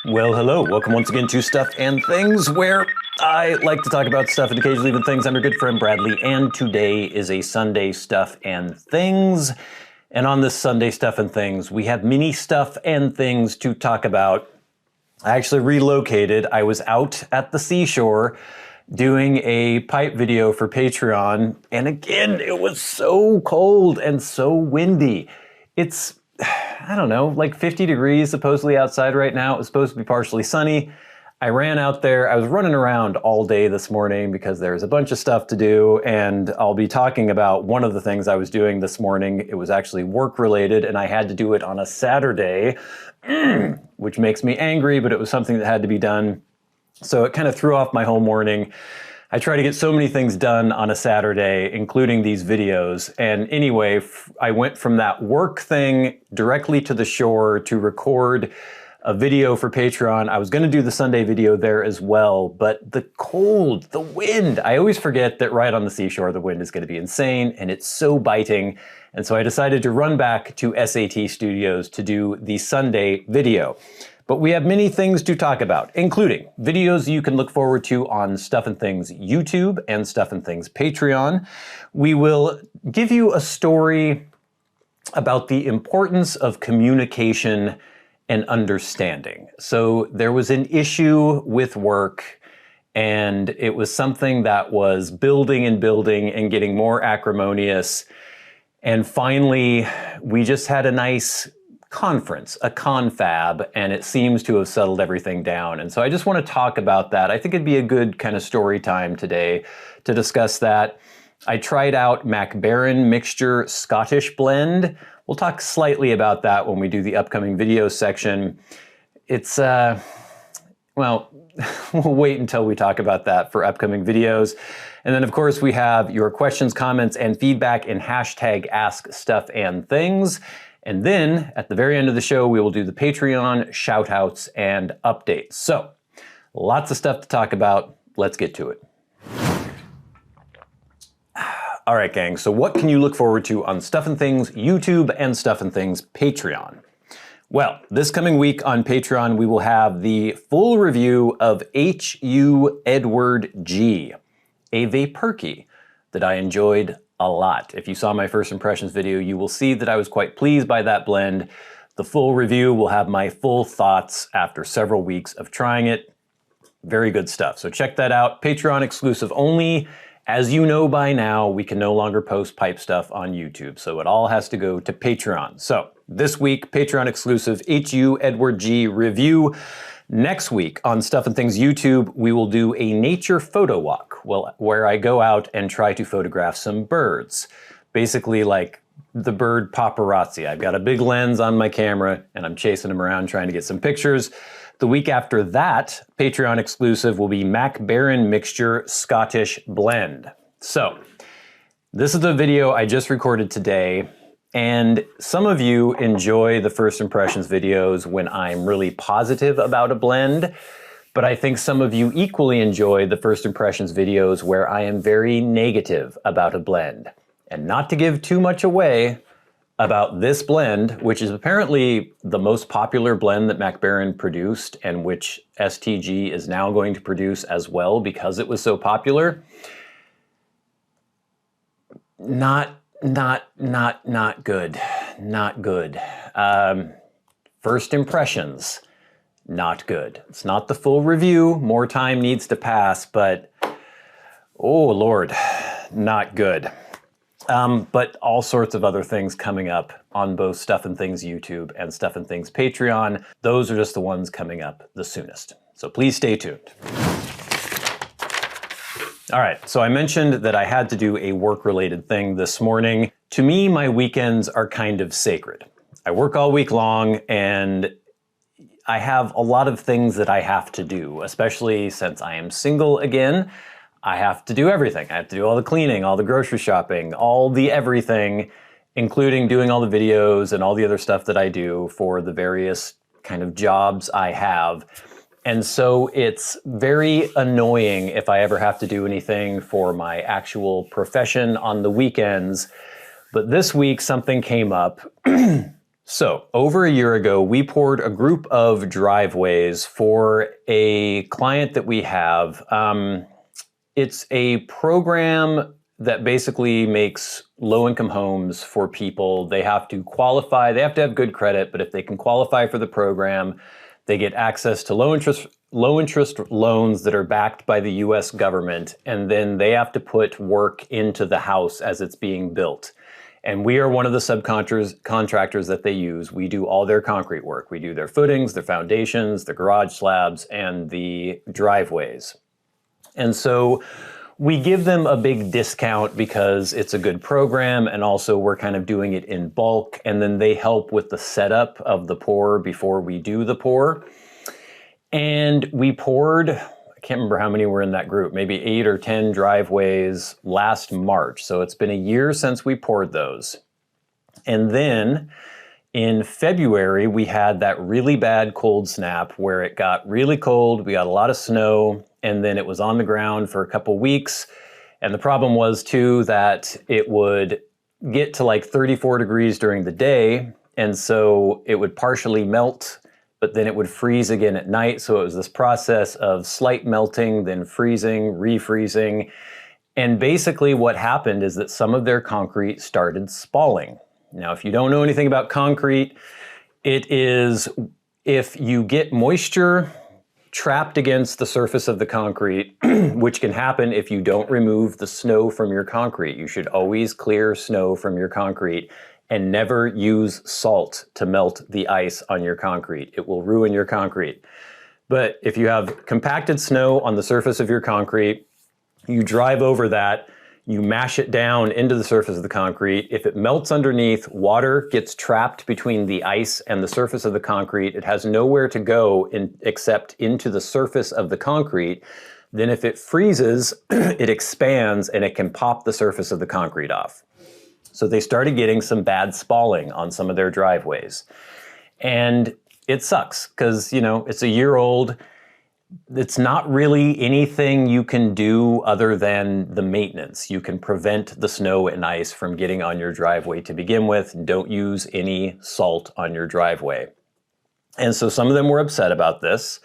Well, hello. Welcome once again to Stuff and Things, where I like to talk about stuff and occasionally even things. I'm your good friend Bradley, and today is a Sunday Stuff and Things. And on this Sunday Stuff and Things, we have many stuff and things to talk about. I actually relocated. I was out at the seashore doing a pipe video for Patreon, and again, it was so cold and so windy. It's, I don't know, like 50 degrees supposedly outside right now. It was supposed to be partially sunny. I ran out there. I was running around all day this morning because there's a bunch of stuff to do, and I'll be talking about one of the things I was doing this morning. It was actually work related, and I had to do it on a Saturday, which makes me angry, but it was something that had to be done. So it kind of threw off my whole morning. I try to get so many things done on a Saturday, including these videos. And anyway, I went from that work thing directly to the shore to record a video for Patreon. I was going to do the Sunday video there as well, but the cold, the wind, I always forget that right on the seashore, the wind is going to be insane and it's so biting. And so I decided to run back to SAT Studios to do the Sunday video. But we have many things to talk about, including videos you can look forward to on Stuff and Things YouTube and Stuff and Things Patreon. We will give you a story about the importance of communication and understanding. So there was an issue with work, and it was something that was building and building and getting more acrimonious. And finally, we just had a nice conference, a confab, and it seems to have settled everything down. And so I just want to talk about that. I think it'd be a good kind of story time today to discuss that. I tried out McBaron Mixture Scottish Blend. We'll talk slightly about that when we do the upcoming video section. It's, well, we'll wait until we talk about that for upcoming videos. And then of course we have your questions, comments, and feedback in hashtag askstuffandthings. And then at the very end of the show, we will do the Patreon shoutouts and updates. So lots of stuff to talk about. Let's get to it. All right, gang. So what can you look forward to on Stuff and Things YouTube and Stuff and Things Patreon? Well, this coming week on Patreon, we will have the full review of H.U. Edward G, a Vaperky that I enjoyed a lot. If you saw my first impressions video, you will see that I was quite pleased by that blend. The full review will have my full thoughts after several weeks of trying it. Very good stuff. So check that out. Patreon exclusive only. As you know by now, we can no longer post pipe stuff on YouTube, so it all has to go to Patreon. So this week, Patreon exclusive H.U. Edward G review. Next week on Stuff and Things YouTube, we will do a nature photo walk where I go out and try to photograph some birds. Basically like the bird paparazzi. I've got a big lens on my camera and I'm chasing them around trying to get some pictures. The week after that, Patreon exclusive will be McBaron Mixture Scottish Blend. So this is the video I just recorded today. And some of you enjoy the first impressions videos when I'm really positive about a blend, but I think some of you equally enjoy the first impressions videos where I am very negative about a blend. And not to give too much away about this blend, which is apparently the most popular blend that McBaron produced and which STG is now going to produce as well because it was so popular. Not good. Not good. First impressions, not good. It's not the full review. More time needs to pass, but oh Lord, not good. But all sorts of other things coming up on both Stuff and Things YouTube and Stuff and Things Patreon. Those are just the ones coming up the soonest. So please stay tuned. All right, so I mentioned that I had to do a work-related thing this morning. To me, my weekends are kind of sacred. I work all week long and I have a lot of things that I have to do, especially since I am single again. I have to do everything. I have to do all the cleaning, all the grocery shopping, all the everything, including doing all the videos and all the other stuff that I do for the various kind of jobs I have. And so it's very annoying if I ever have to do anything for my actual profession on the weekends. But this week something came up So, over a year ago, we poured a group of driveways for a client that we have. It's a program that basically makes low-income homes for people. They have to qualify, they have to have good credit, but if they can qualify for the program, they get access to low-interest loans that are backed by the US government, and then they have to put work into the house as it's being built. And we are one of the subcontractors that they use. We do all their concrete work. We do their footings, their foundations, the garage slabs, and the driveways. And so we give them a big discount because it's a good program, and also we're kind of doing it in bulk, and then they help with the setup of the pour before we do the pour. And we poured, I can't remember how many were in that group, maybe 8 or 10 driveways last March. So it's been a year since we poured those. And then in February, we had that really bad cold snap where it got really cold, we got a lot of snow, and then it was on the ground for a couple weeks. And the problem was too that it would get to like 34 degrees during the day, and so it would partially melt, but then it would freeze again at night. So it was this process of slight melting, then freezing, refreezing. And basically what happened is that some of their concrete started spalling. Now, if you don't know anything about concrete, it is if you get moisture trapped against the surface of the concrete, which can happen if you don't remove the snow from your concrete. You should always clear snow from your concrete and never use salt to melt the ice on your concrete. It will ruin your concrete. But if you have compacted snow on the surface of your concrete, you drive over that, you mash it down into the surface of the concrete. If it melts underneath, water gets trapped between the ice and the surface of the concrete. It has nowhere to go except into the surface of the concrete. Then if it freezes, it expands and it can pop the surface of the concrete off. So they started getting some bad spalling on some of their driveways. And it sucks because, you know, it's a year old. It's not really anything you can do other than the maintenance. You can prevent the snow and ice from getting on your driveway to begin with. Don't use any salt on your driveway. And so some of them were upset about this,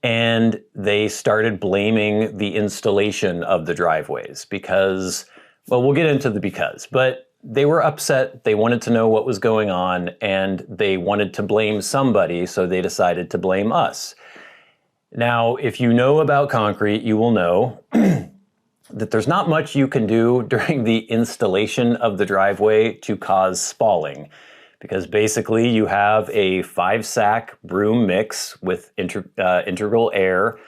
and they started blaming the installation of the driveways because, well, we'll get into the because, but they were upset. They wanted to know what was going on, and they wanted to blame somebody, so they decided to blame us. Now, if you know about concrete, you will know that there's not much you can do during the installation of the driveway to cause spalling, because basically you have a 5-sack broom mix with integral air.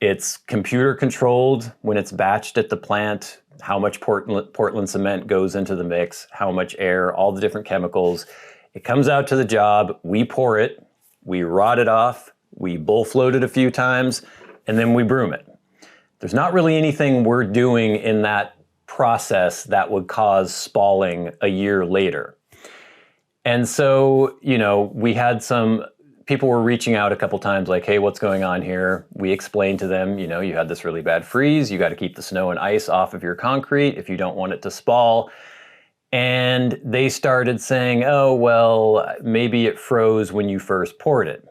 It's computer controlled when it's batched at the plant, how much Portland cement goes into the mix, how much air, all the different chemicals. It comes out to the job, we pour it, we rot it off, we bull float it a few times, and then we broom it. There's not really anything we're doing in that process that would cause spalling a year later. And so, you know, we had some people were reaching out a couple times like, hey, what's going on here? We explained to them, you know, you had this really bad freeze. You got to keep the snow and ice off of your concrete if you don't want it to spall. And they started saying, oh, well, maybe it froze when you first poured it.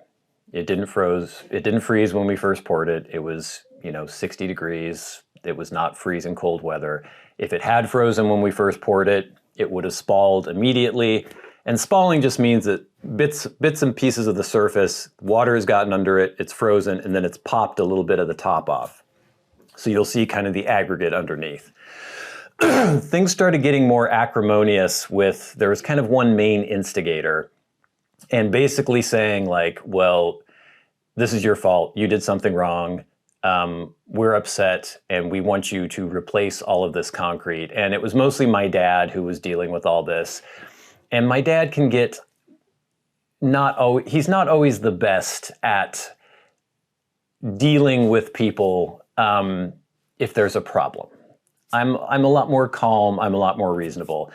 It didn't freeze when we first poured it. It was, you know, 60 degrees. It was not freezing cold weather. If it had frozen when we first poured it, it would have spalled immediately. And spalling just means that bits and pieces of the surface, water has gotten under it, it's frozen, and then it's popped a little bit of the top off. So you'll see kind of the aggregate underneath. Things started getting more acrimonious with, there was kind of one main instigator, and basically saying like, well, this is your fault, you did something wrong, we're upset, and we want you to replace all of this concrete. And it was mostly my dad who was dealing with all this. And my dad can get he's not always the best at dealing with people if there's a problem. I'm a lot more calm, I'm a lot more reasonable.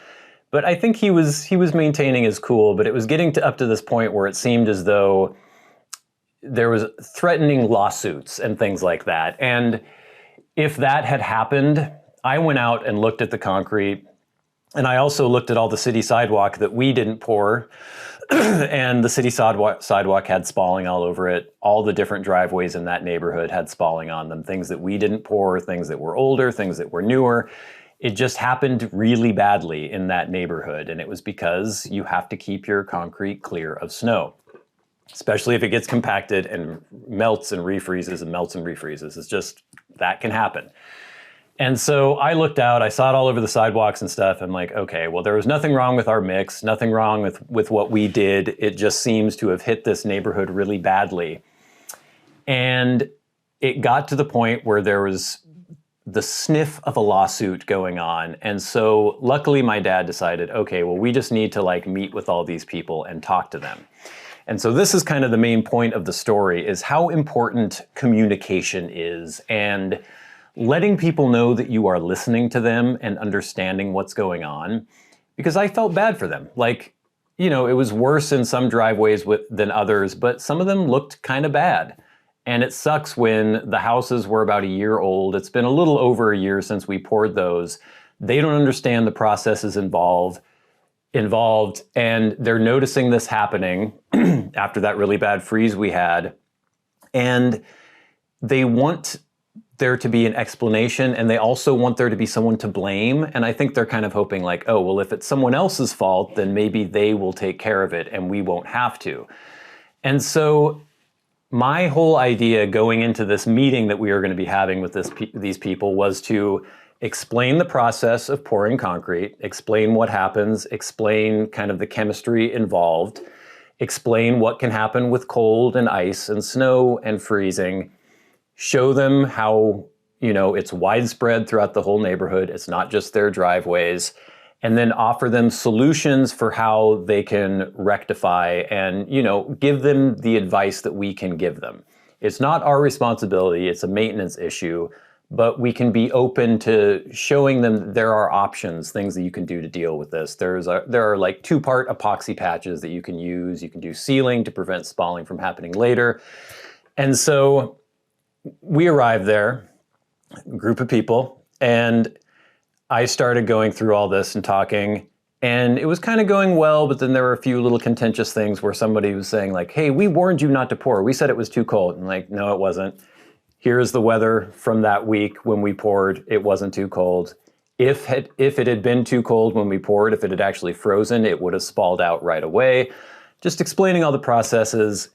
But I think he was maintaining his cool, but it was getting up to this point where it seemed as though there was threatening lawsuits and things like that. And if that had happened, I went out and looked at the concrete. And I also looked at all the city sidewalk that we didn't pour and the city sidewalk had spalling all over it. All the different driveways in that neighborhood had spalling on them, things that we didn't pour, things that were older, things that were newer. It just happened really badly in that neighborhood, and it was because you have to keep your concrete clear of snow, especially if it gets compacted and melts and refreezes and melts and refreezes. It's just, that can happen. And so I looked out, I saw it all over the sidewalks and stuff. I'm like, okay, well, there was nothing wrong with our mix, nothing wrong with what we did. It just seems to have hit this neighborhood really badly. And it got to the point where there was the sniff of a lawsuit going on. And so luckily my dad decided, okay, well, we just need to like meet with all these people and talk to them. And so this is kind of the main point of the story, is how important communication is, and letting people know that you are listening to them and understanding what's going on. Because I felt bad for them. Like, you know, it was worse in some driveways than others, but some of them looked kind of bad. And it sucks when the houses were about a year old. It's been a little over a year since we poured those. They don't understand the processes involved, and they're noticing this happening after that really bad freeze we had. And they want there to be an explanation, and they also want there to be someone to blame. And I think they're kind of hoping like, oh, well, if it's someone else's fault, then maybe they will take care of it and we won't have to. And so my whole idea going into this meeting that we were going to be having with these people was to explain the process of pouring concrete, explain what happens, explain kind of the chemistry involved, explain what can happen with cold and ice and snow and freezing, show them how, you know, it's widespread throughout the whole neighborhood. It's not just their driveways. And then offer them solutions for how they can rectify and, you know, give them the advice that we can give them. It's not our responsibility. It's a maintenance issue, but we can be open to showing them there are options, things that you can do to deal with this. There are like 2-part epoxy patches that you can use. You can do sealing to prevent spalling from happening later. And so we arrived there, a group of people, and I started going through all this and talking, and it was kind of going well, but then there were a few little contentious things where somebody was saying like, hey, we warned you not to pour. We said it was too cold. And like, no, it wasn't. Here's the weather from that week when we poured. It wasn't too cold. If it had been too cold when we poured, if it had actually frozen, it would have spalled out right away. Just explaining all the processes,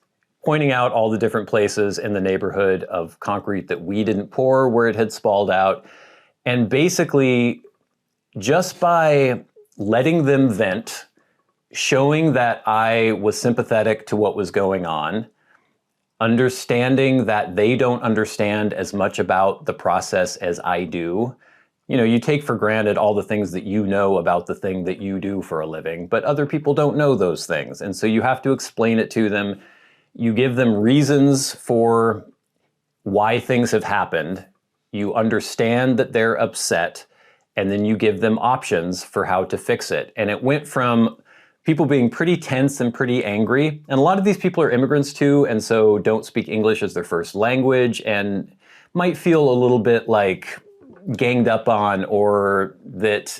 pointing out all the different places in the neighborhood of concrete that we didn't pour where it had spalled out. And basically, just by letting them vent, showing that I was sympathetic to what was going on, understanding that they don't understand as much about the process as I do. You know, you take for granted all the things that you know about the thing that you do for a living, but other people don't know those things. And so you have to explain it to them. You give them reasons for why things have happened. You understand that they're upset, and then you give them options for how to fix it. And it went from people being pretty tense and pretty angry. And a lot of these people are immigrants too, and so don't speak English as their first language and might feel a little bit like ganged up on, or that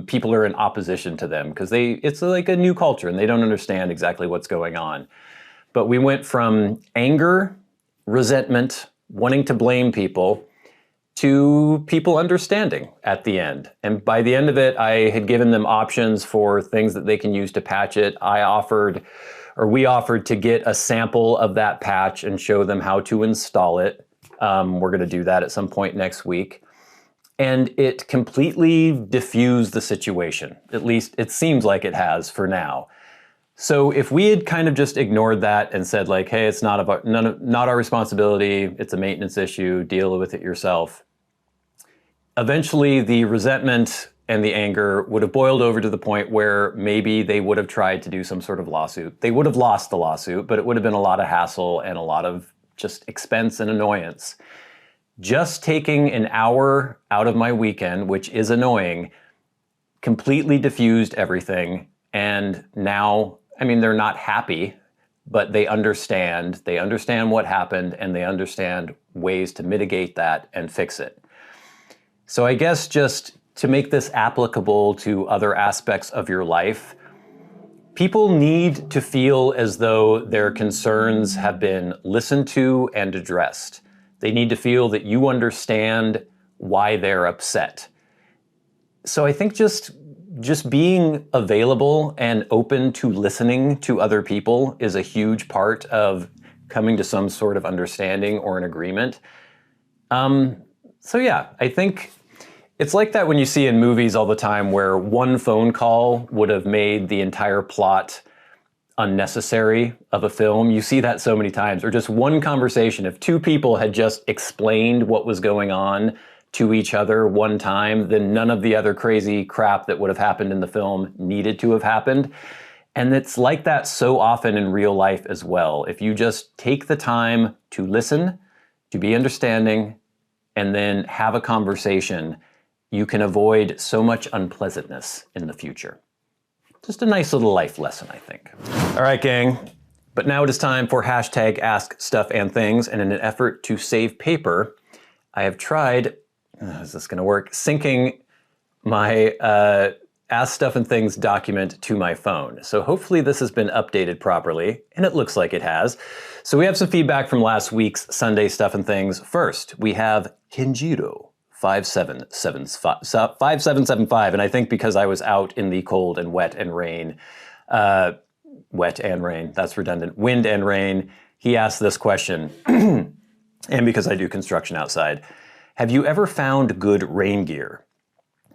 people are in opposition to them because it's like a new culture and they don't understand exactly what's going on. But we went from anger, resentment, wanting to blame people, to people understanding at the end. And by the end of it, I had given them options for things that they can use to patch it. We offered to get a sample of that patch and show them how to install it. We're going to do that at some point next week. And it completely diffused the situation. At least it seems like it has for now. So if we had kind of just ignored that and said like, hey, it's not our responsibility, it's a maintenance issue, deal with it yourself, eventually the resentment and the anger would have boiled over to the point where maybe they would have tried to do some sort of lawsuit. They would have lost the lawsuit, but it would have been a lot of hassle and a lot of just expense and annoyance. Just taking an hour out of my weekend, which is annoying, completely diffused everything. And now, I mean, they're not happy, but they understand what happened, and they understand ways to mitigate that and fix it. So I guess just to make this applicable to other aspects of your life, People need to feel as though their concerns have been listened to and addressed. They need to feel that you understand why they're upset. So I think just being available and open to listening to other people is a huge part of coming to some sort of understanding or an agreement. So yeah, I think it's like that when you see in movies all the time where one phone call would have made the entire plot unnecessary of a film. You see that so many times. Or just one conversation. If two people had just explained what was going on to each other one time, then none of the other crazy crap that would have happened in the film needed to have happened. And it's like that so often in real life as well. If you just take the time to listen, to be understanding, and then have a conversation, you can avoid so much unpleasantness in the future. Just a nice little life lesson, I think. All right, gang. But now it is time for hashtag askstuffandthings, and in an effort to save paper, I have tried, is this gonna work, syncing my Ask Stuff and Things document to my phone. So hopefully this has been updated properly, and it looks like it has. So we have some feedback from last week's Sunday Stuff and Things. First, we have Kenjiro 5775, and I think because I was out in the cold and wet and rain, that's redundant, wind and rain, he asked this question, and because I do construction outside, have you ever found good rain gear?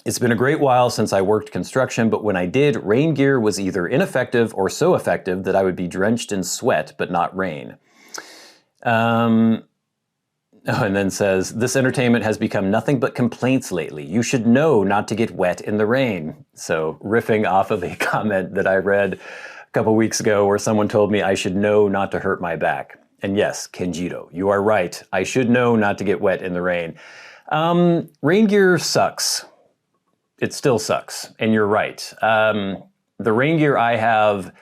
It's been a great while since I worked construction, but when I did, rain gear was either ineffective or so effective that I would be drenched in sweat, but not rain. And then says, this entertainment has become nothing but complaints lately. You should know not to get wet in the rain. So riffing off of a comment that I read a couple weeks ago where someone told me I should know not to hurt my back. And yes, Kenjiro, you are right. I should know not to get wet in the rain. Rain gear sucks. It still sucks, and you're right. The rain gear I have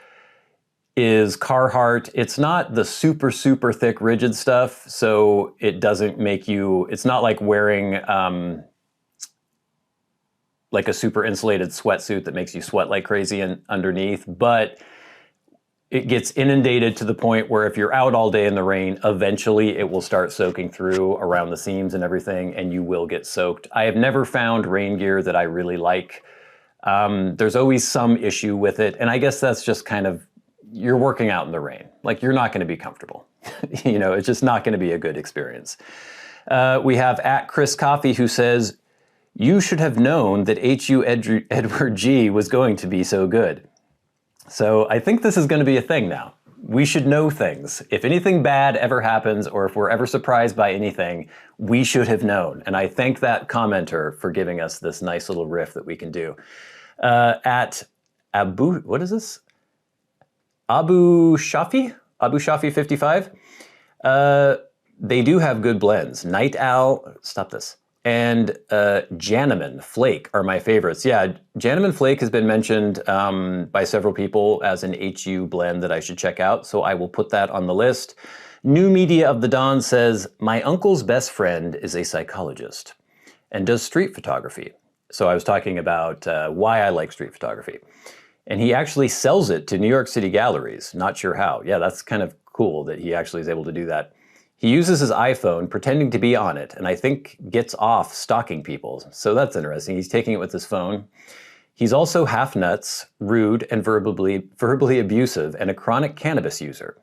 is Carhartt. It's not the super, super thick, rigid stuff, so it doesn't make you, it's not like wearing like a super insulated sweatsuit that makes you sweat like crazy underneath, but it gets inundated to the point where if you're out all day in the rain, eventually it will start soaking through around the seams and everything, and you will get soaked. I have never found rain gear that I really like. There's always some issue with it, and I guess that's just kind of, you're working out in the rain. Like, you're not gonna be comfortable. You know, it's just not gonna be a good experience. We have @ChrisCoffee who says, you should have known that H.U. Edward G was going to be so good. So I think this is going to be a thing now. We should know things. If anything bad ever happens, or if we're ever surprised by anything, we should have known. And I thank that commenter for giving us this nice little riff that we can do. What is this? Abu Shafi 55. They do have good blends. Night Owl, stop this. And Janneman Flake are my favorites. Yeah, Janneman Flake has been mentioned by several people as an HU blend that I should check out, so I will put that on the list. New Media of the Dawn says, my uncle's best friend is a psychologist and does street photography. So I was talking about why I like street photography. And he actually sells it to New York City galleries. Not sure how. Yeah, that's kind of cool that he actually is able to do that. He uses his iPhone pretending to be on it, and I think gets off stalking people. So that's interesting. He's taking it with his phone. He's also half nuts, rude, and verbally abusive, and a chronic cannabis user.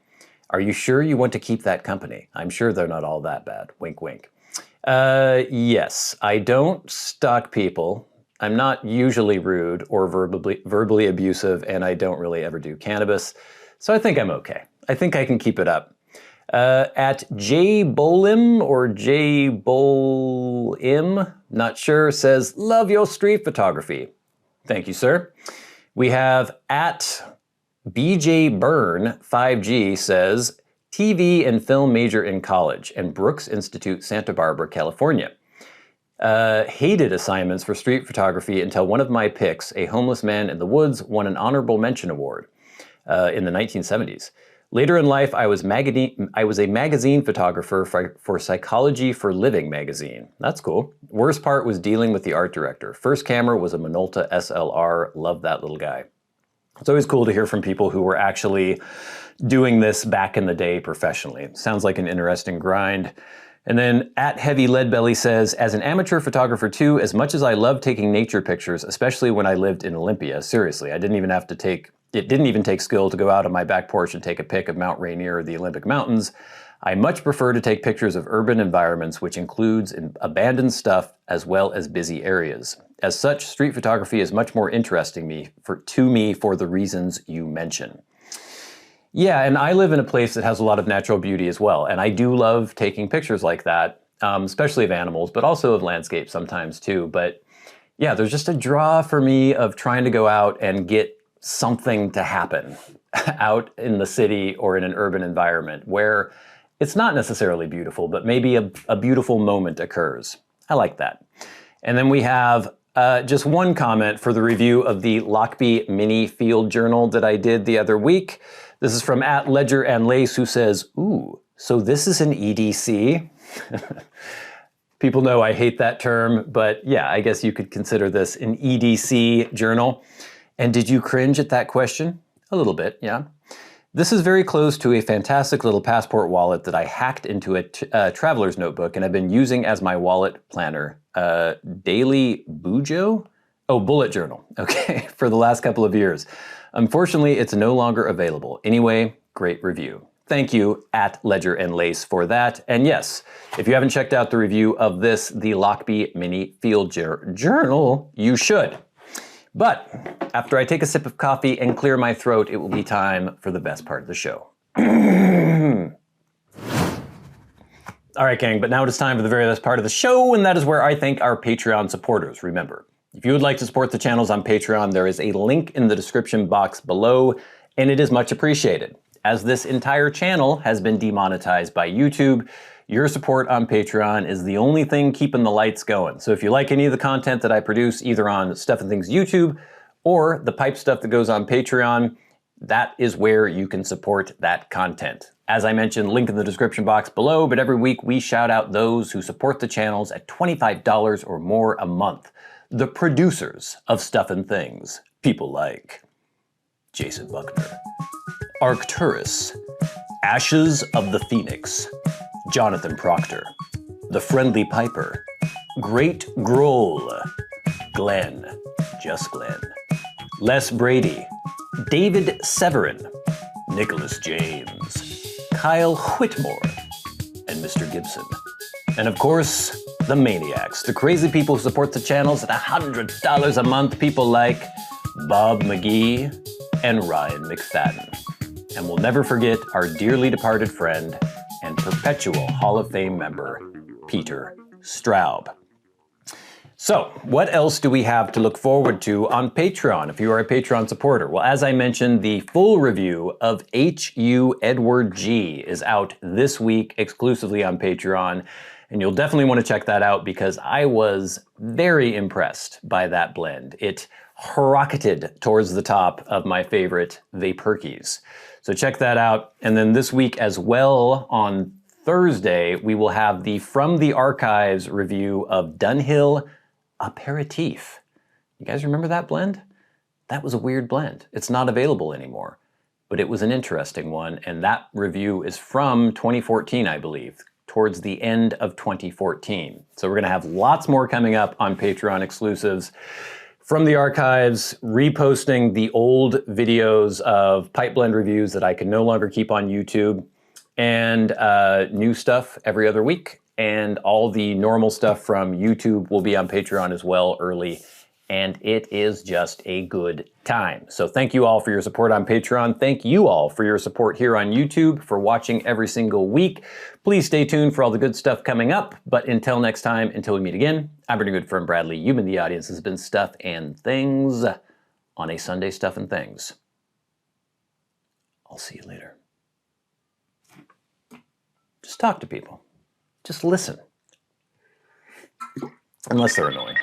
Are you sure you want to keep that company? I'm sure they're not all that bad. Wink, wink. Yes, I don't stalk people. I'm not usually rude or verbally abusive, and I don't really ever do cannabis. So I think I'm okay. I think I can keep it up. @JBolim or JBolim, not sure, says, love your street photography. Thank you, sir. We have @BJ 5G says, TV and film major in college and Brooks Institute, Santa Barbara, California. Hated assignments for street photography until one of my picks, A Homeless Man in the Woods, won an honorable mention award in the 1970s. Later in life, I was a magazine photographer for Psychology for Living magazine. That's cool. Worst part was dealing with the art director. First camera was a Minolta SLR. Love that little guy. It's always cool to hear from people who were actually doing this back in the day professionally. It sounds like an interesting grind. And then at Heavy Leadbelly says, as an amateur photographer too, as much as I love taking nature pictures, especially when I lived in Olympia, seriously, it didn't even take skill to go out on my back porch and take a pic of Mount Rainier or the Olympic Mountains. I much prefer to take pictures of urban environments, which includes abandoned stuff as well as busy areas. As such, street photography is much more interesting to me for the reasons you mention. Yeah, and I live in a place that has a lot of natural beauty as well, and I do love taking pictures like that, especially of animals, but also of landscapes sometimes too. But yeah, there's just a draw for me of trying to go out and get something to happen out in the city or in an urban environment where it's not necessarily beautiful, but maybe a beautiful moment occurs. I like that. And then we have just one comment for the review of the Lockby Mini Field Journal that I did the other week. This is from @Ledger&Lace, who says, ooh, so this is an EDC? People know I hate that term, but yeah, I guess you could consider this an EDC journal. And did you cringe at that question? A little bit, yeah. This is very close to a fantastic little passport wallet that I hacked into a traveler's notebook and I've been using as my wallet planner. Daily Bujo? Oh, bullet journal, okay, for the last couple of years. Unfortunately, it's no longer available. Anyway, great review. Thank you @Ledger&Lace for that. And yes, if you haven't checked out the review of this, the Lockby Mini Field Journal, you should. But after I take a sip of coffee and clear my throat, it will be time for the best part of the show. All right, gang, but now it is time for the very best part of the show, and that is where I thank our Patreon supporters. Remember, if you would like to support the channels on Patreon, there is a link in the description box below, and it is much appreciated. As this entire channel has been demonetized by YouTube, your support on Patreon is the only thing keeping the lights going. So if you like any of the content that I produce, either on Stuff and Things YouTube or the pipe stuff that goes on Patreon, that is where you can support that content. As I mentioned, link in the description box below, but every week we shout out those who support the channels at $25 or more a month. The producers of Stuff and Things, people like Jason Buckner, Arcturus, Ashes of the Phoenix, Jonathon Proctor, The Friendly Piper, GreatGrol, Glenn, Just Glenn, Les Brady, David Severin, Nicholas James, Kyle Whitmore, and Mr. Gibson. And of course, the Maniacs, the crazy people who support the channels at $100 a month, people like Bob Magee and Ryan McFadin. And we'll never forget our dearly departed friend and perpetual Hall of Fame member, Peter Straub. So, what else do we have to look forward to on Patreon if you are a Patreon supporter? Well, as I mentioned, the full review of H.U. Edward G is out this week exclusively on Patreon, and you'll definitely want to check that out because I was very impressed by that blend. It rocketed towards the top of my favorite Vaporkeys. So check that out. And then this week as well, on Thursday, we will have the From the Archives review of Dunhill Aperitif. You guys remember that blend? That was a weird blend. It's not available anymore, but it was an interesting one. And that review is from 2014, I believe, towards the end of 2014. So we're gonna have lots more coming up on Patreon exclusives. From the archives, reposting the old videos of pipe blend reviews that I can no longer keep on YouTube, and new stuff every other week. And all the normal stuff from YouTube will be on Patreon as well early. And it is just a good time. So thank you all for your support on Patreon. Thank you all for your support here on YouTube, for watching every single week. Please stay tuned for all the good stuff coming up. But until next time, until we meet again, I'm your good friend Bradley. You've been the audience. This has been Stuff and Things on a Sunday Stuff and Things. I'll see you later. Just talk to people. Just listen. Unless they're annoying.